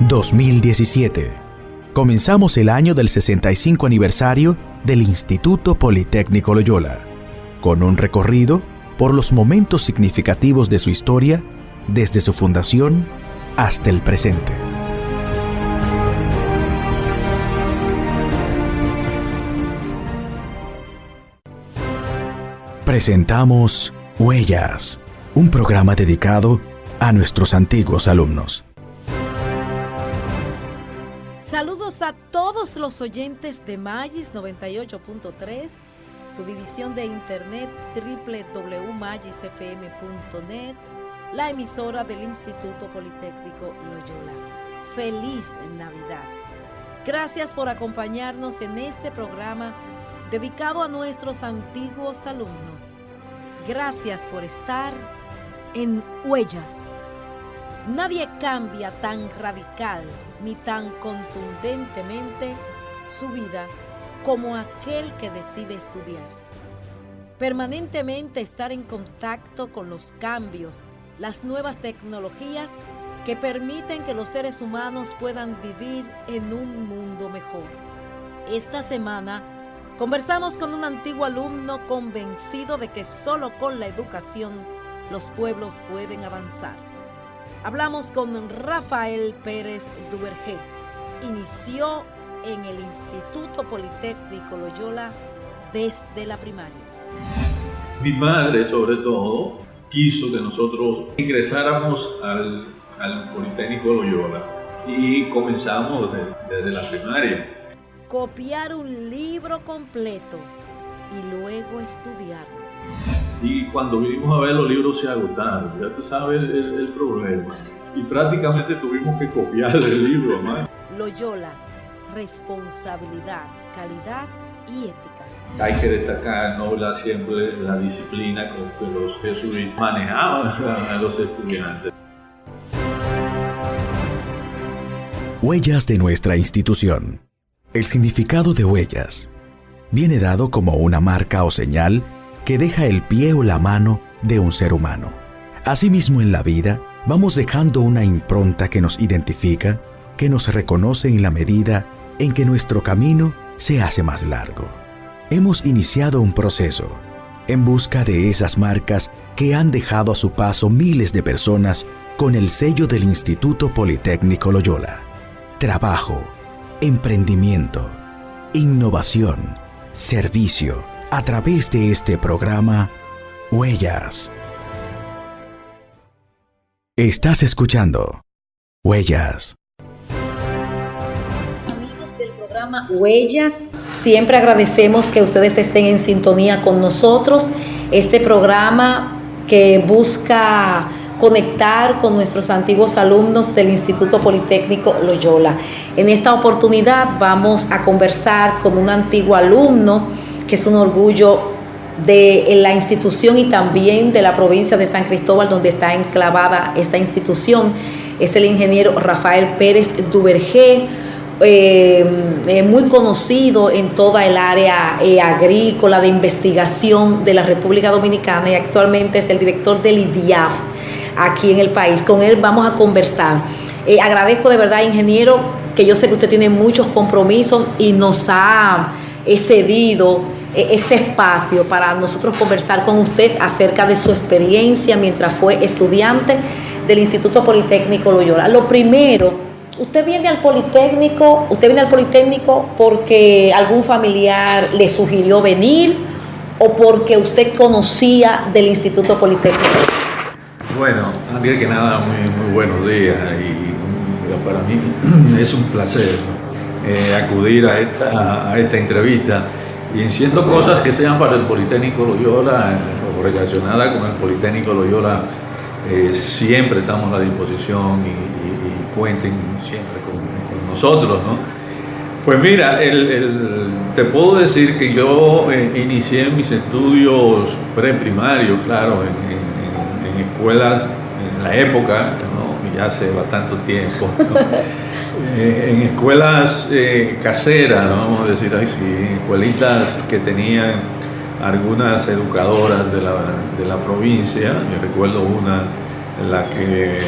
2017. Comenzamos el año del 65 aniversario del Instituto Politécnico Loyola, con un recorrido por los momentos significativos de su historia desde su fundación hasta el presente. Presentamos Huellas, un programa dedicado a nuestros antiguos alumnos. Saludos a todos los oyentes de Magis 98.3, su división de internet www.magisfm.net, la emisora del Instituto Politécnico Loyola. ¡Feliz Navidad! Gracias por acompañarnos en este programa dedicado a nuestros antiguos alumnos. Gracias por estar en Huellas. Nadie cambia tan radical ni tan contundentemente su vida como aquel que decide estudiar. Permanentemente estar en contacto con los cambios, las nuevas tecnologías que permiten que los seres humanos puedan vivir en un mundo mejor. Esta semana conversamos con un antiguo alumno convencido de que solo con la educación los pueblos pueden avanzar. Hablamos con Rafael Pérez Duvergé. Inició en el Instituto Politécnico Loyola desde la primaria. Mi madre, sobre todo, quiso que nosotros ingresáramos al Politécnico Loyola y comenzamos desde la primaria. Copiar un libro completo y luego estudiarlo. Y cuando vinimos a ver, los libros se agotaron, ya tú sabes el problema. Y prácticamente tuvimos que copiar el libro, ¿no? Loyola, responsabilidad, calidad y ética. Hay que destacar, ¿no?, siempre la disciplina con que los jesuitas manejaban a los estudiantes. Huellas de nuestra institución. El significado de huellas viene dado como una marca o señal que deja el pie o la mano de un ser humano. Asimismo, en la vida, vamos dejando una impronta que nos identifica, que nos reconoce en la medida en que nuestro camino se hace más largo. Hemos iniciado un proceso en busca de esas marcas que han dejado a su paso miles de personas con el sello del Instituto Politécnico Loyola. Trabajo, emprendimiento, innovación, servicio, a través de este programa, Huellas. Estás escuchando Huellas. Amigos del programa Huellas, siempre agradecemos que ustedes estén en sintonía con nosotros. Este programa que busca conectar con nuestros antiguos alumnos del Instituto Politécnico Loyola. En esta oportunidad vamos a conversar con un antiguo alumno que es un orgullo de la institución y también de la provincia de San Cristóbal, donde está enclavada esta institución. Es el ingeniero Rafael Pérez Duvergé, muy conocido en toda el área agrícola de investigación de la República Dominicana, y actualmente es el director del IDIAF aquí en el país. Con él vamos a conversar. Agradezco de verdad, ingeniero, que yo sé que usted tiene muchos compromisos y nos ha cedido este espacio para nosotros conversar con usted acerca de su experiencia mientras fue estudiante del Instituto Politécnico Loyola. Lo primero, usted viene al Politécnico porque algún familiar le sugirió venir o porque usted conocía del Instituto Politécnico. Bueno, antes que nada, muy buenos días, y para mí es un placer acudir a esta entrevista, y haciendo cosas que sean para el Politécnico Loyola o relacionadas con el Politécnico Loyola, siempre estamos a la disposición y cuenten siempre con nosotros, ¿no? Pues mira, te puedo decir que yo inicié mis estudios preprimarios, claro, en escuelas, en la época, ¿no?, ya hace bastante tiempo, ¿no?, en escuelas caseras, ¿no?, vamos a decir así, escuelitas que tenían algunas educadoras de la provincia. Yo recuerdo una la que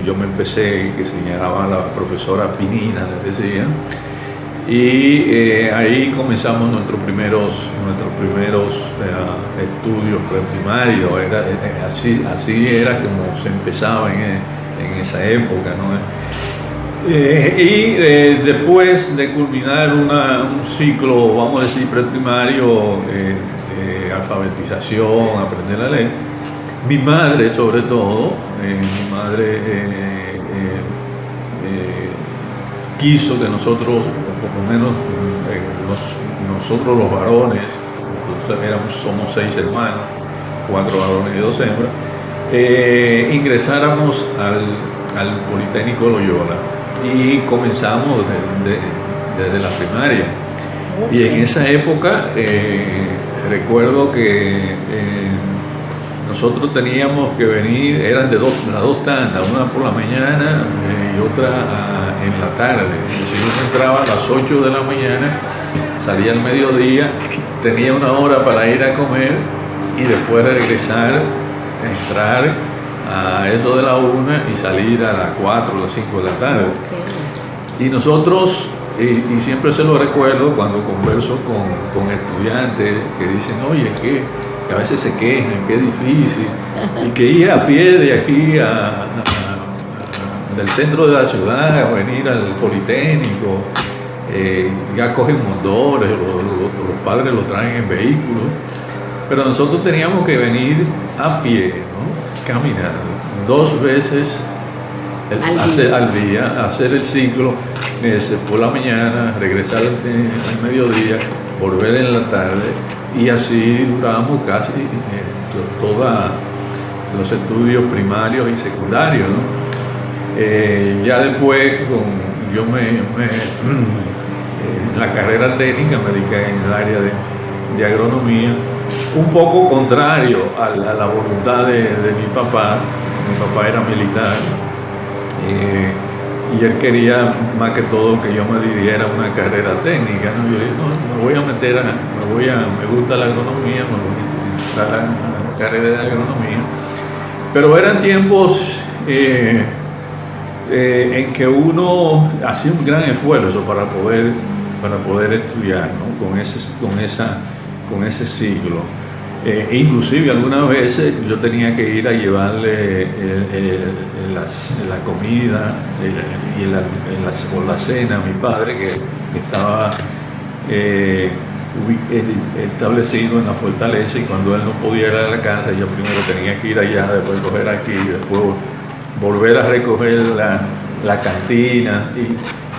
yo me empecé, que señalaba la profesora Pinina, les decía, y ahí comenzamos nuestros primeros estudios preprimarios. Así era como se empezaba en esa época, ¿no? Después de culminar un ciclo, vamos a decir, preprimario, alfabetización, aprender a leer, mi madre sobre todo, quiso que nosotros, por lo menos nosotros los varones, somos 6 hermanos, 4 varones y 2 hembras, ingresáramos al Politécnico Loyola y comenzamos desde la primaria. Y en esa época recuerdo que nosotros teníamos que venir, eran las dos tandas, una por la mañana y otra en la tarde. Si uno entraba a las 8 de la mañana, salía al mediodía, tenía una hora para ir a comer y después regresar, entrar a eso de la 1 y salir a las 4 o las 5 de la tarde. Okay. Y nosotros, y siempre se lo recuerdo cuando converso con estudiantes que dicen, oye, que a veces se quejan, que es difícil, y que ir a pie de aquí del centro de la ciudad, o venir al Politécnico, ya cogen motores, los padres lo traen en vehículos, pero nosotros teníamos que venir a pie, ¿no? Caminando, 2 veces al día, hacer el ciclo, por la mañana, regresar al mediodía, volver en la tarde, y así durábamos casi todos los estudios primarios y secundarios, ¿no? Ya después, yo en la carrera técnica me dediqué en el área de agronomía, un poco contrario a la voluntad de mi papá. Mi papá era militar, y él quería más que todo que yo me dirigiera a una carrera técnica, ¿no? Yo le dije, no, me gusta la agronomía, me voy a entrar a la carrera de agronomía. Pero eran tiempos en que uno hacía un gran esfuerzo para poder estudiar, ¿no? con ese siglo. Inclusive algunas veces yo tenía que ir a llevarle la comida o la cena a mi padre, que estaba establecido en la fortaleza, y cuando él no podía ir a la casa, yo primero tenía que ir allá, después coger aquí, y después volver a recoger la cantina,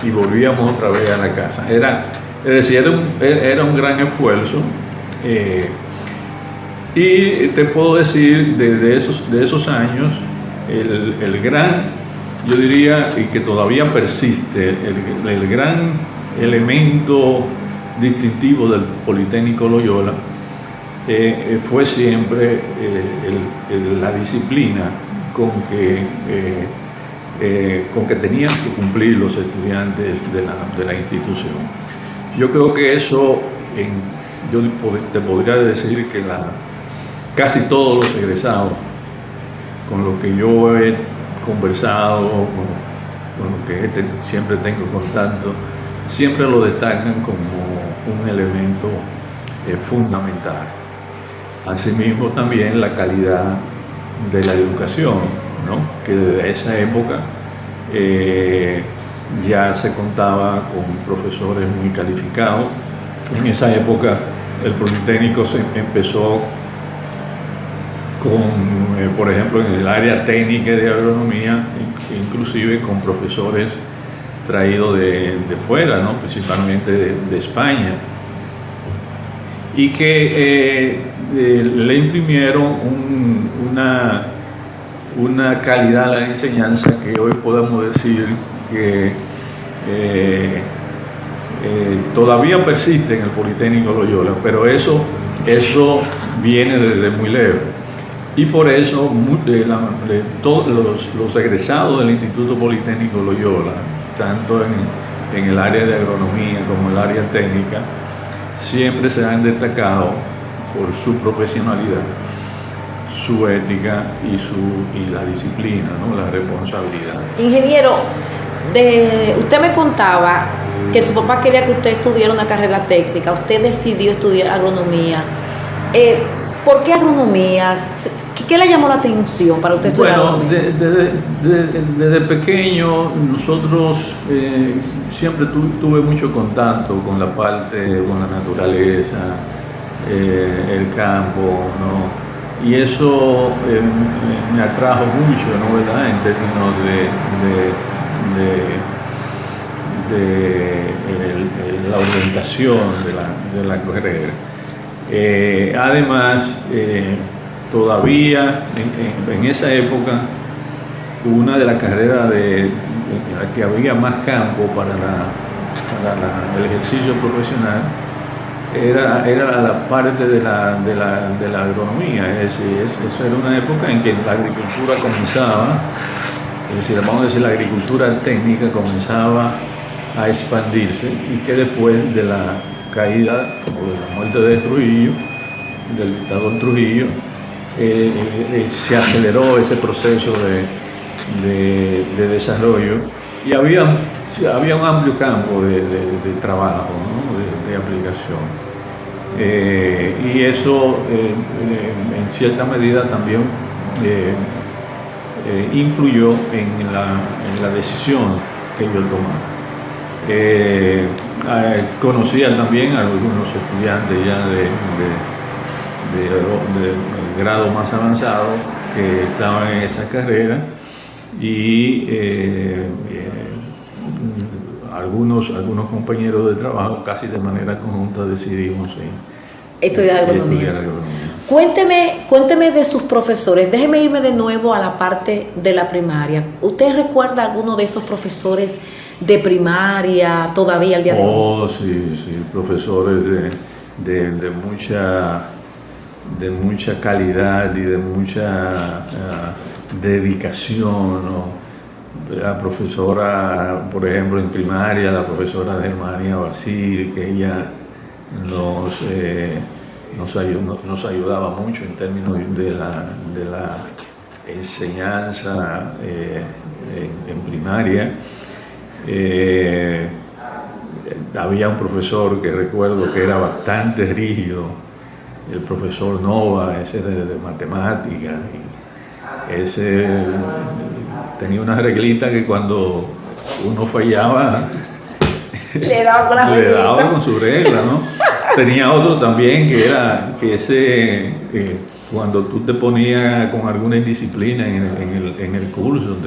y volvíamos otra vez a la casa. Era un gran esfuerzo. Y te puedo decir, de esos años, el gran, yo diría, y que todavía persiste, el gran elemento distintivo del Politécnico Loyola fue siempre la disciplina con que tenían que cumplir los estudiantes de la institución. Yo creo que eso, yo te podría decir que casi todos los egresados con los que yo he conversado, con los que siempre tengo contacto, siempre lo destacan como un elemento fundamental. Asimismo también la calidad de la educación, ¿no? Que desde esa época ya se contaba con profesores muy calificados. En esa época el Politécnico se empezó por ejemplo, en el área técnica de agronomía, inclusive con profesores traídos de fuera, ¿no? Principalmente de España, y que le imprimieron una calidad a la enseñanza que hoy podemos decir que todavía persiste en el Politécnico Loyola, pero eso viene desde muy lejos. Y por eso todos los egresados del Instituto Politécnico Loyola, tanto en el área de agronomía como en el área técnica, siempre se han destacado por su profesionalidad, su ética y la disciplina, ¿no? La responsabilidad. Ingeniero, usted me contaba que su papá quería que usted estudiara una carrera técnica, usted decidió estudiar agronomía. ¿Por qué agronomía? ¿Qué le llamó la atención para usted estudiar agronomía? Desde pequeño nosotros siempre tuve mucho contacto con la parte, con la naturaleza, el campo, ¿no? Y eso me atrajo mucho, ¿no? ¿Verdad? En términos de la orientación de la carrera. Además, todavía en esa época, una de las carreras en la que había más campo para el ejercicio profesional era la parte de la agronomía. Es decir, eso era una época en que la agricultura comenzaba, es decir, vamos a decir, la agricultura técnica comenzaba a expandirse, y que después de la caída o de la muerte de Trujillo, del dictador Trujillo, se aceleró ese proceso de desarrollo, y había un amplio campo de trabajo, ¿no? de aplicación. Y eso en cierta medida también influyó en la decisión que yo tomaba. Conocía también a algunos estudiantes ya de grado más avanzado que estaban en esa carrera, y algunos compañeros de trabajo casi de manera conjunta decidimos estudiar agronomía. Cuénteme de sus profesores. Déjeme irme de nuevo a la parte de la primaria. ¿Usted recuerda alguno de esos profesores de primaria todavía al día de hoy? Sí, profesores de mucha calidad y de mucha dedicación, ¿no? La profesora, por ejemplo, en primaria, la profesora Germania Basil, que ella nos ayudaba mucho en términos de la enseñanza en primaria. Había un profesor que recuerdo que era bastante rígido, el profesor Nova, ese de matemáticas. Ese tenía una reglita que cuando uno fallaba le daba con su regla, ¿no? Tenía otro también que era que cuando tú te ponías con alguna indisciplina en el curso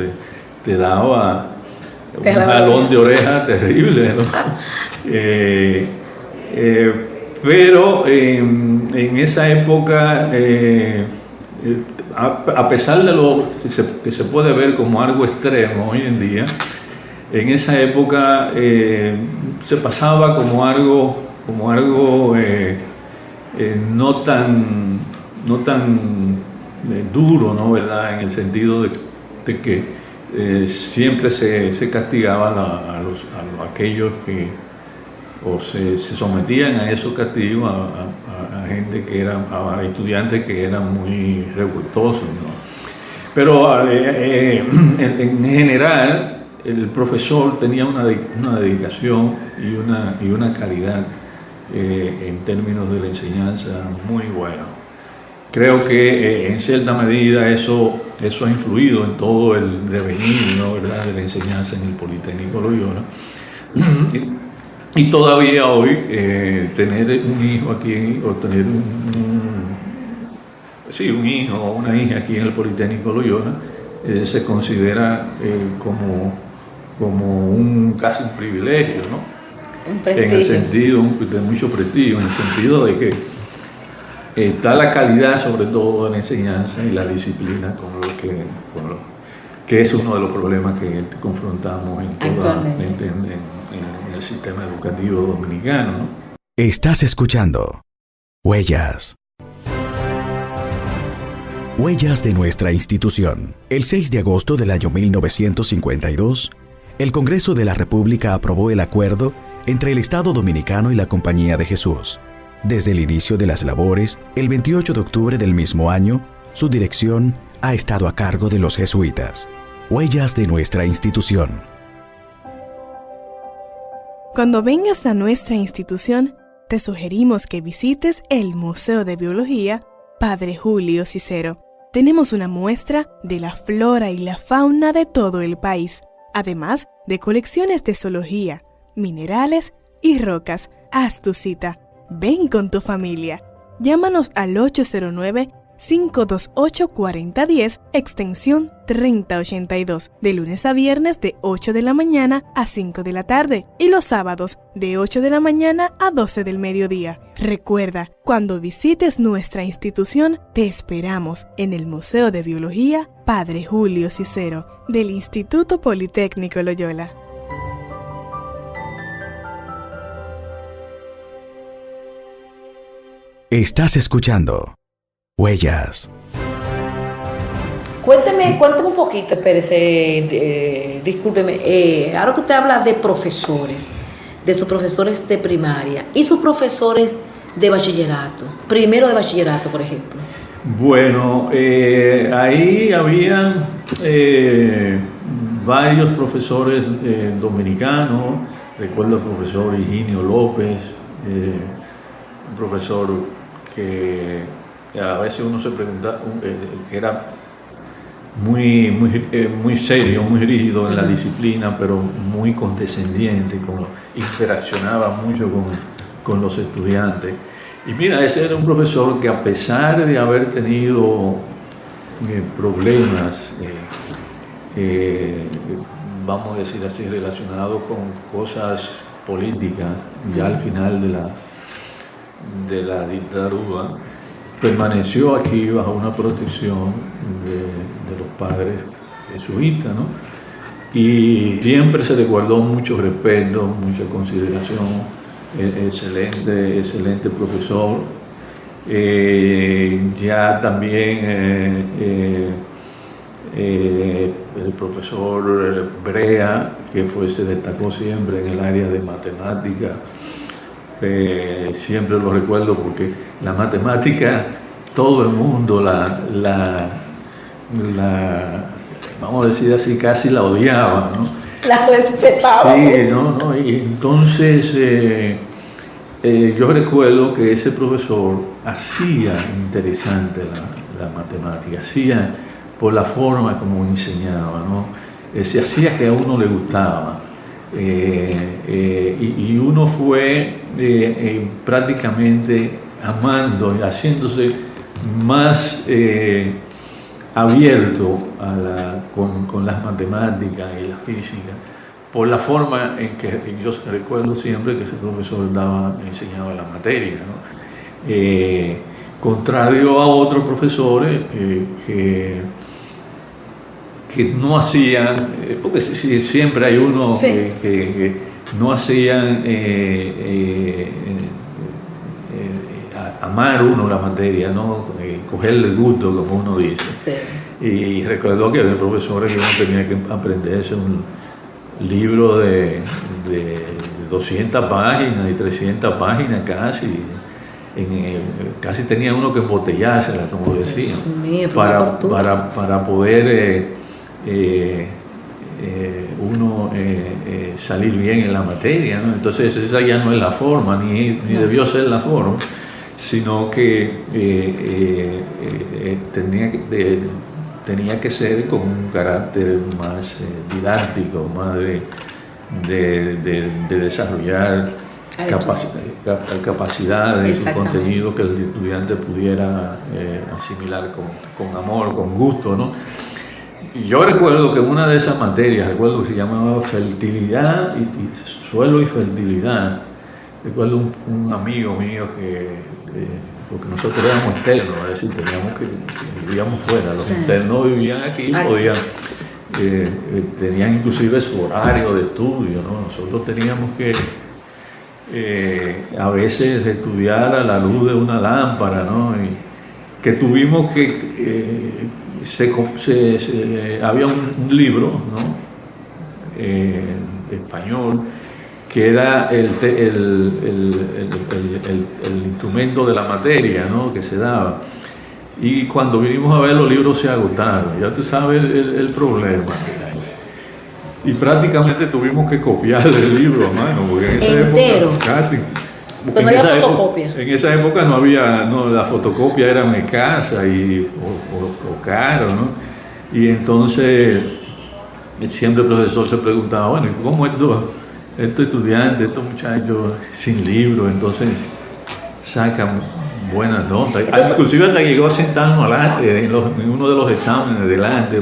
te daba un jalón de oreja terrible, ¿no? Pero en esa época, a pesar de lo que se puede ver como algo extremo hoy en día, en esa época se pasaba como algo no tan duro, ¿no? ¿Verdad? En el sentido de que siempre se castigaban a aquellos que se sometían a esos castigos a gente que eran, a estudiantes que eran muy revoltosos, ¿no? Pero en general el profesor tenía una dedicación y una calidad en términos de la enseñanza muy buena. Creo que en cierta medida eso ha influido en todo el devenir, ¿no? ¿Verdad? De la enseñanza en el Politécnico Loyola. Y todavía hoy tener un hijo aquí, o tener un hijo o una hija aquí en el Politécnico Loyola se considera como casi un privilegio, ¿no? En el sentido de mucho prestigio, en el sentido de que está la calidad sobre todo de la enseñanza y la disciplina que es uno de los problemas que confrontamos en el sistema educativo dominicano, ¿no? Estás escuchando Huellas. Huellas de nuestra institución. El 6 de agosto del año 1952, el Congreso de la República aprobó el acuerdo entre el Estado Dominicano y la Compañía de Jesús. Desde el inicio de las labores, el 28 de octubre del mismo año, Su dirección ha estado a cargo de los jesuitas. Huellas de nuestra institución. Cuando vengas a nuestra institución, te sugerimos que visites el Museo de Biología Padre Julio Cicero. Tenemos una muestra de la flora y la fauna de todo el país, además de colecciones de zoología, minerales y rocas. Haz tu cita. Ven con tu familia. Llámanos al 809-528-4010, extensión 3082, de lunes a viernes de 8 de la mañana a 5 de la tarde y los sábados de 8 de la mañana a 12 del mediodía. Recuerda, cuando visites nuestra institución, te esperamos en el Museo de Biología Padre Julio Cicero, del Instituto Politécnico Loyola. Estás escuchando Huellas. Cuénteme un poquito, espérese, discúlpeme. Ahora que usted habla de profesores, de sus profesores de primaria y sus profesores de bachillerato, primero de bachillerato, por ejemplo. Bueno, ahí había varios profesores dominicanos. Recuerdo al profesor Higinio López, un profesor que a veces uno se pregunta, que era muy serio, muy rígido en la disciplina, pero muy condescendiente, interaccionaba mucho con los estudiantes. Y mira, ese era un profesor que, a pesar de haber tenido problemas, vamos a decir así, relacionados con cosas políticas, ya al final de la dictadura, permaneció aquí bajo una protección de los padres jesuitas, ¿no? Y siempre se le guardó mucho respeto, mucha consideración. Excelente profesor. Ya también el profesor Brea, que se destacó siempre en el área de matemática. Siempre lo recuerdo porque la matemática, todo el mundo vamos a decir así, casi la odiaba, ¿no? La respetaba. Sí, no, y entonces yo recuerdo que ese profesor hacía interesante la matemática, hacía por la forma como enseñaba, ¿no? Se hacía que a uno le gustaba. Y uno fue prácticamente amando y haciéndose más abierto con las matemáticas y la física, por la forma en que yo recuerdo siempre que ese profesor enseñaba la materia, ¿no? Contrario a otros profesores que no hacían, porque siempre hay uno sí, que no hacían amar uno la materia, ¿no? Cogerle el gusto, como uno dice. Sí. Y recuerdo que había profesores que uno tenía que aprenderse un libro de 200 páginas y 300 páginas casi. Casi tenía uno que embotellársela, como decían, para poder uno salir bien en la materia, ¿no? Entonces esa ya no es la forma, ni debió ser la forma, sino que tenía que ser con un carácter más didáctico, más de desarrollar capacidades y contenido que el estudiante pudiera asimilar con amor, con gusto, ¿no? Y yo recuerdo que una de esas materias, que se llamaba fertilidad y suelo y fertilidad. Recuerdo un amigo mío porque nosotros éramos externos, es decir, vivíamos fuera, los internos vivían aquí, tenían inclusive su horario de estudio, ¿no? Nosotros teníamos que a veces estudiar a la luz de una lámpara, ¿no? Y que tuvimos que había un libro, ¿no? Español, que era el instrumento de la materia, ¿no? Que se daba. y cuando vinimos a ver los libros se agotaron. Ya tú sabes el problema. Y prácticamente tuvimos que copiar el libro a mano, porque en esa entero. época casi. Pero no había fotocopia. En esa época no había, la fotocopia era muy escasa o caro, ¿no? Y entonces siempre el profesor se preguntaba, bueno, ¿cómo estos estudiantes, estos muchachos sin libro, entonces sacan buenas notas? Entonces, inclusive hasta llegó a sentarnos adelante en uno de los exámenes delante.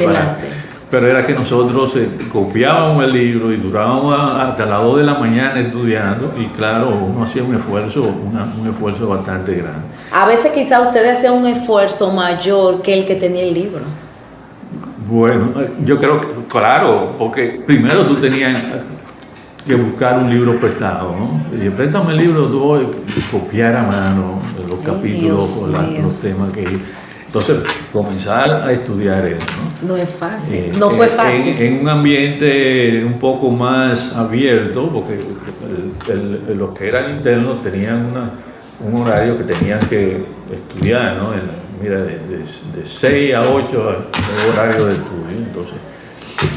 Pero era que nosotros copiábamos el libro y durábamos hasta las 2 de la mañana estudiando, y claro, uno hacía un esfuerzo bastante grande. A veces quizá ustedes hacían un esfuerzo mayor que el que tenía el libro. Bueno, yo creo que, claro, porque primero tú tenías que buscar un libro prestado, ¿no? Y préstame el libro, tú voy a copiar a mano los capítulos, los temas que... Entonces, comenzar a estudiar eso, ¿no? No es fácil, no fue fácil. En un ambiente un poco más abierto, porque los que eran internos tenían un horario que tenían que estudiar, ¿no? Mira, de 6 a 8 el horario de estudio, entonces,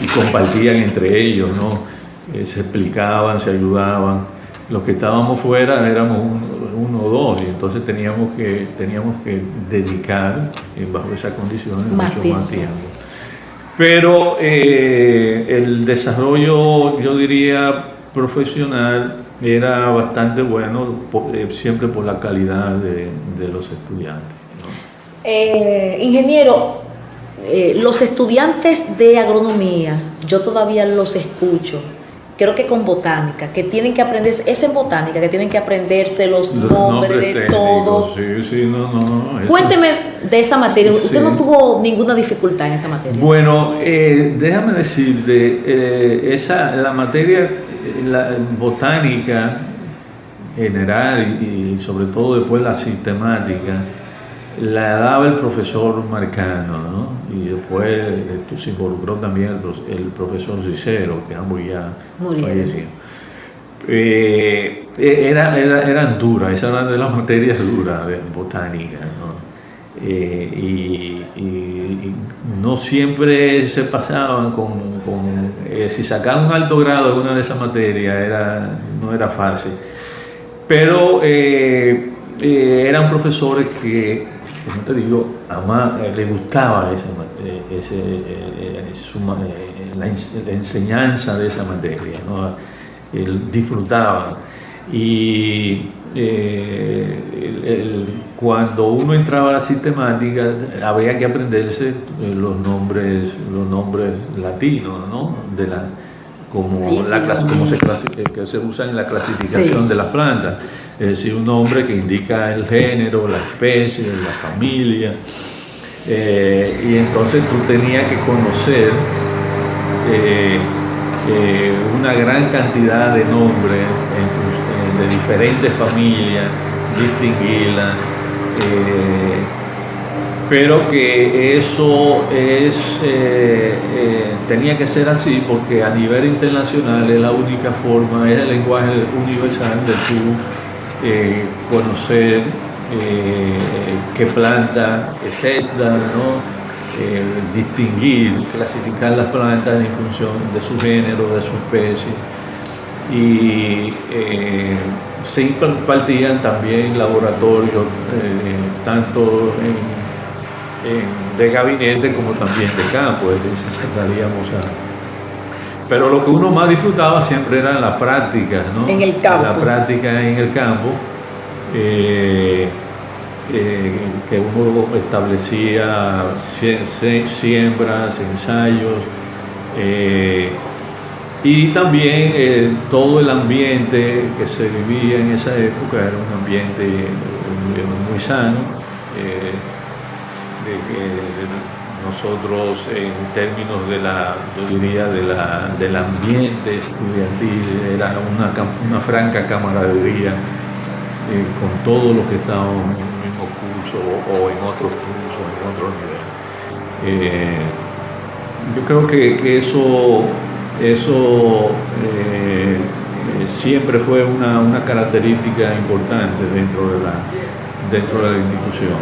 y compartían entre ellos, ¿no? Se explicaban, se ayudaban. Los que estábamos fuera éramos uno o dos, y entonces teníamos que dedicar bajo esas condiciones mucho más tiempo. Pero el desarrollo, yo diría, profesional era bastante bueno, siempre por la calidad de los estudiantes, ¿no? Ingeniero, los estudiantes de agronomía, yo todavía los escucho. Creo que con botánica, que tienen que aprenderse, es en botánica, que tienen que aprenderse los nombres de técnicos, todo. Sí, no. Cuénteme de esa materia. ¿Usted no tuvo ninguna dificultad en esa materia? Bueno, déjame decirte, la materia, la botánica general y sobre todo después la sistemática, la daba el profesor Marcano, ¿no? Y después se involucró también el profesor Cicero, que ambos ya fallecieron. Eran duras, esas eran de las materias duras de botánica, ¿no? Y no siempre se pasaban si sacaban un alto grado en una de esas materias no era fácil. Pero eran profesores que, como te digo, le gustaba la enseñanza de esa materia, ¿no? Disfrutaban. Y cuando uno entraba a la sistemática, había que aprenderse los nombres latinos, ¿no? Que se usa en la clasificación de las plantas, es decir, un nombre que indica el género, la especie, la familia, y entonces tú tenías que conocer una gran cantidad de nombres de diferentes familias, distinguirlas, pero que eso tenía que ser así porque a nivel internacional es la única forma, es el lenguaje universal de tú conocer qué planta es esta, ¿no? Distinguir, clasificar las plantas en función de su género, de su especie, y se impartían también laboratorios tanto de gabinete como también de campo, es decir, salíamos pero lo que uno más disfrutaba siempre eran las prácticas, ¿no? En el campo. La práctica en el campo, que uno establecía siembras, ensayos, y también todo el ambiente que se vivía en esa época era un ambiente muy sano. Nosotros, en términos del ambiente estudiantil, era una franca camaradería con todos los que estaban en el mismo curso o en otros cursos, en otro nivel. Yo creo que eso siempre fue una característica importante dentro de la institución.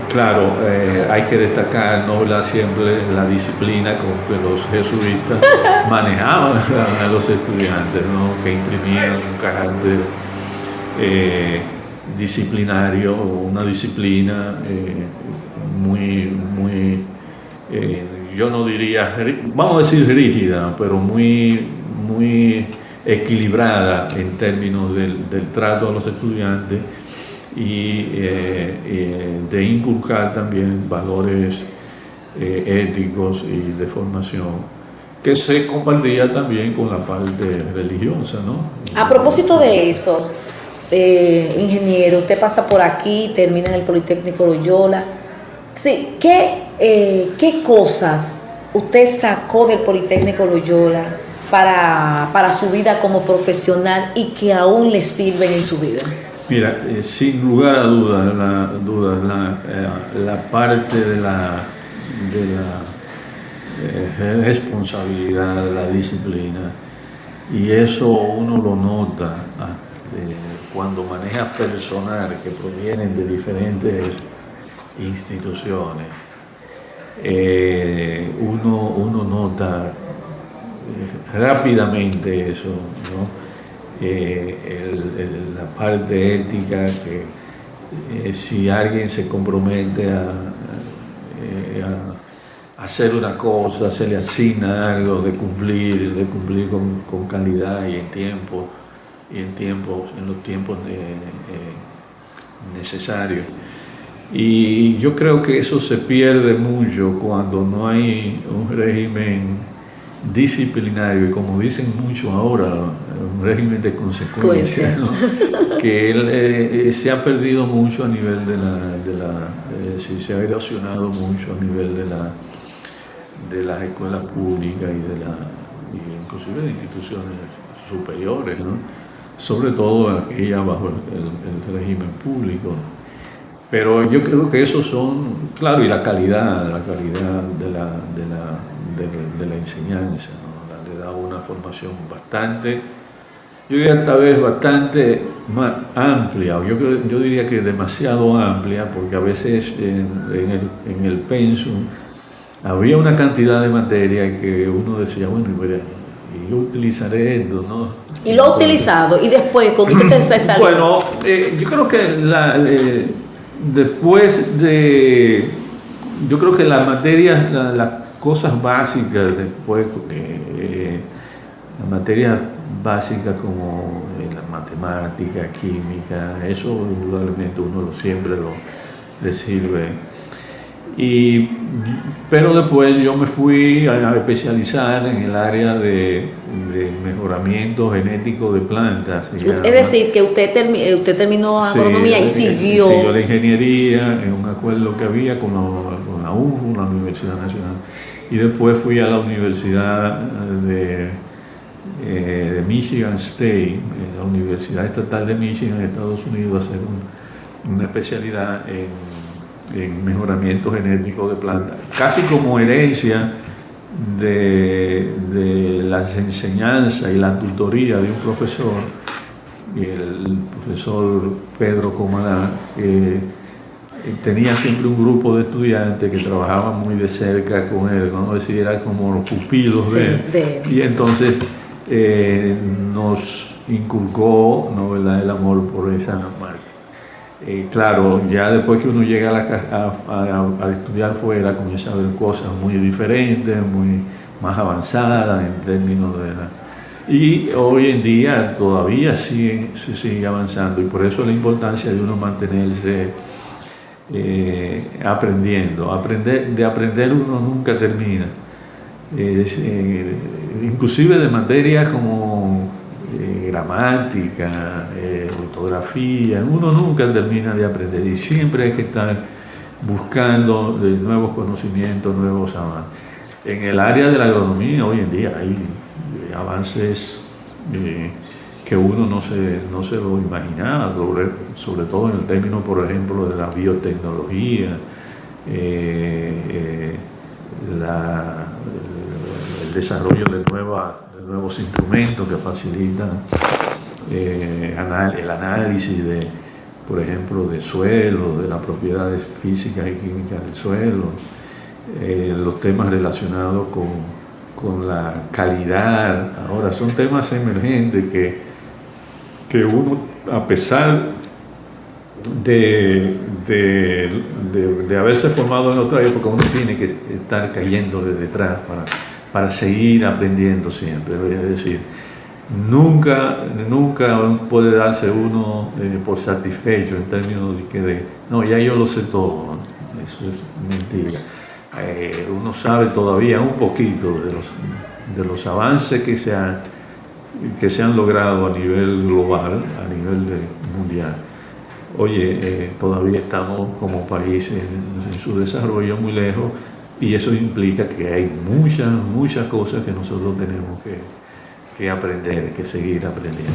claro, hay que destacar, ¿no?, siempre la disciplina con que los jesuitas manejaban a los estudiantes, ¿no?, que imprimían un carácter disciplinario, una disciplina muy yo no diría, vamos a decir rígida, pero muy equilibrada en términos del trato a los estudiantes y de inculcar también valores éticos y de formación que se compartía también con la parte religiosa, ¿no? A propósito de eso, ingeniero, usted pasa por aquí, termina en el Politécnico Loyola. Sí, ¿qué cosas usted sacó del Politécnico Loyola para su vida como profesional y que aún le sirven en su vida? Mira, sin lugar a dudas, la parte de la responsabilidad, de la disciplina, y eso uno lo nota cuando maneja personal que provienen de diferentes instituciones. Uno nota rápidamente eso, ¿no? La parte ética, que si alguien se compromete a hacer una cosa, se le asigna algo de cumplir con calidad y en tiempo, en los tiempos necesarios. Y yo creo que eso se pierde mucho cuando no hay un régimen disciplinario, y como dicen mucho ahora, un régimen de consecuencias, ¿no? Que se ha perdido mucho a nivel se ha erosionado mucho a nivel de las escuelas públicas y inclusive de instituciones superiores, ¿no? Sobre todo aquellas bajo el régimen público, ¿no? Pero yo creo que esos son, claro, y la calidad de la enseñanza, ¿no? Le da una formación bastante, yo diría tal vez bastante más amplia, yo diría que demasiado amplia, porque a veces en el pensum había una cantidad de materia que uno decía, bueno, y yo utilizaré esto, ¿no? Y lo ha utilizado, y después, cuando usted se salió. Bueno, yo creo que yo creo que las materias, las cosas básicas después, las materias básicas como la matemática, química, eso indudablemente uno siempre le sirve. Pero después yo me fui a especializar en el área de mejoramiento genético de plantas. Es decir, que usted terminó agronomía y siguió. Siguió la ingeniería en un acuerdo que había con la UFU, la Universidad Nacional. Y después fui a la Universidad de Michigan State, la Universidad Estatal de Michigan, en Estados Unidos, a hacer una especialidad en mejoramiento genético de plantas, casi como herencia de las enseñanzas y la tutoría de un profesor, el profesor Pedro Comadá, que tenía siempre un grupo de estudiantes que trabajaban muy de cerca con él, ¿no? Es decir, era como los pupilos de él. Y entonces nos inculcó, ¿no?, ¿verdad?, el amor por esa marca. Claro, ya después que uno llega a estudiar fuera, comienza a ver cosas muy diferentes, muy más avanzadas en términos y hoy en día todavía se sigue avanzando, y por eso la importancia de uno mantenerse aprendiendo. De aprender uno nunca termina. Inclusive de materias como gramática, ortografía, uno nunca termina de aprender y siempre hay que estar buscando de nuevos conocimientos, nuevos avances. En el área de la agronomía hoy en día hay avances que uno no se lo imaginaba, sobre todo en el término, por ejemplo, de la biotecnología, el desarrollo de nuevos instrumentos que facilitan el análisis por ejemplo, de suelo, de las propiedades físicas y químicas del suelo, los temas relacionados con la calidad. Ahora, son temas emergentes que uno, a pesar de haberse formado en otra época, uno tiene que estar cayendo de detrás para seguir aprendiendo siempre. Es decir, nunca puede darse uno por satisfecho en términos de no, ya yo lo sé todo, ¿no? Eso es mentira. Uno sabe todavía un poquito de los avances que se han logrado a nivel global, a nivel mundial. Oye, todavía estamos como país en su desarrollo muy lejos, y eso implica que hay muchas cosas que nosotros tenemos que aprender, que seguir aprendiendo.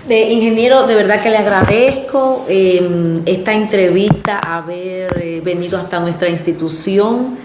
Ingeniero, de verdad que le agradezco esta entrevista, haber venido hasta nuestra institución.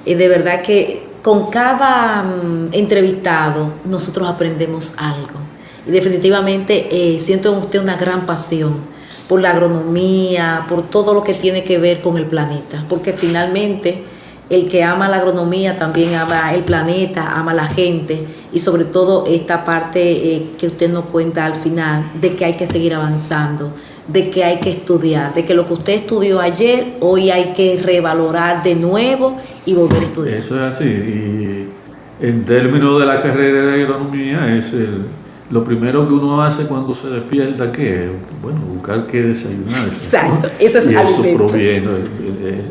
De verdad que con cada entrevistado nosotros aprendemos algo. Y definitivamente siento en usted una gran pasión por la agronomía, por todo lo que tiene que ver con el planeta, porque finalmente el que ama la agronomía también ama el planeta, ama la gente, y sobre todo esta parte que usted nos cuenta al final, de que hay que seguir avanzando, de que hay que estudiar, de que lo que usted estudió ayer, hoy hay que revalorar de nuevo y volver a estudiar. Eso es así, y en términos de la carrera de agronomía es lo primero que uno hace cuando se despierta, ¿qué? Bueno, buscar qué desayunar. Exacto, eso es alimento. Eso proviene,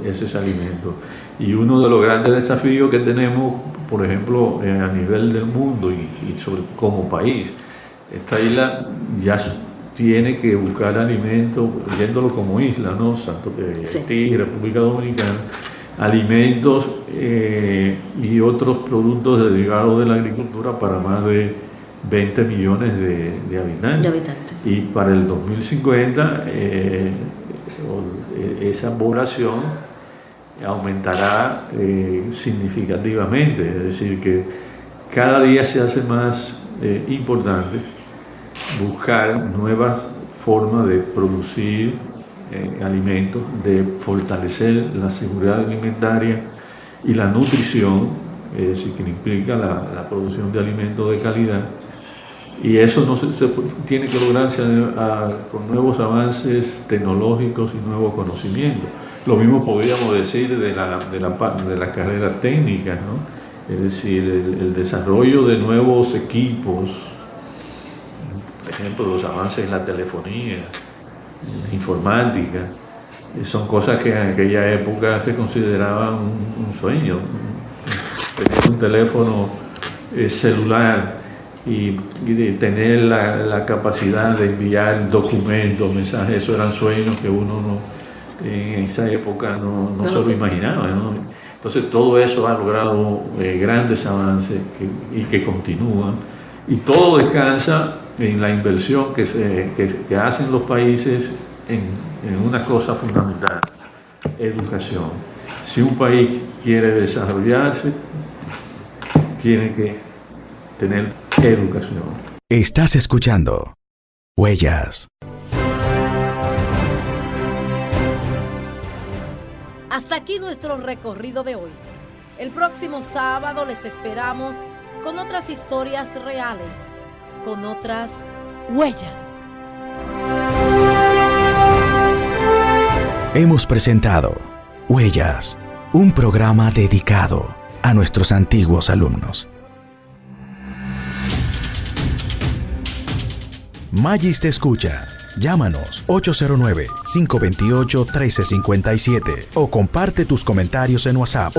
ese es alimento. Y uno de los grandes desafíos que tenemos, por ejemplo, a nivel del mundo y sobre como país, esta isla ya tiene que buscar alimentos, viéndolo como isla, ¿no? Santo Haití, República Dominicana, alimentos y otros productos derivados de la agricultura para más de 20 millones de habitantes. Y para el 2050 esa población aumentará significativamente, es decir, que cada día se hace más importante buscar nuevas formas de producir alimentos, de fortalecer la seguridad alimentaria y la nutrición, es decir, que implica la producción de alimentos de calidad. Y eso no se tiene que lograrse con nuevos avances tecnológicos y nuevos conocimientos. Lo mismo podríamos decir de la carrera técnica, ¿no? Es decir, el desarrollo de nuevos equipos, por ejemplo, los avances en la telefonía, en la informática, son cosas que en aquella época se consideraban un sueño. Tener un teléfono celular y tener la capacidad de enviar documentos, mensajes, eso eran sueños que uno en esa época no se lo imaginaba, ¿no? Entonces todo eso ha logrado grandes avances y que continúan, y todo descansa en la inversión que hacen los países en una cosa fundamental: educación. Si un país quiere desarrollarse, tiene que tener educación. Estás escuchando Huellas. Hasta aquí nuestro recorrido de hoy. El próximo sábado les esperamos con otras historias reales, con otras huellas. Hemos presentado Huellas, un programa dedicado a nuestros antiguos alumnos. Magis te escucha. Llámanos 809-528-1357 o comparte tus comentarios en WhatsApp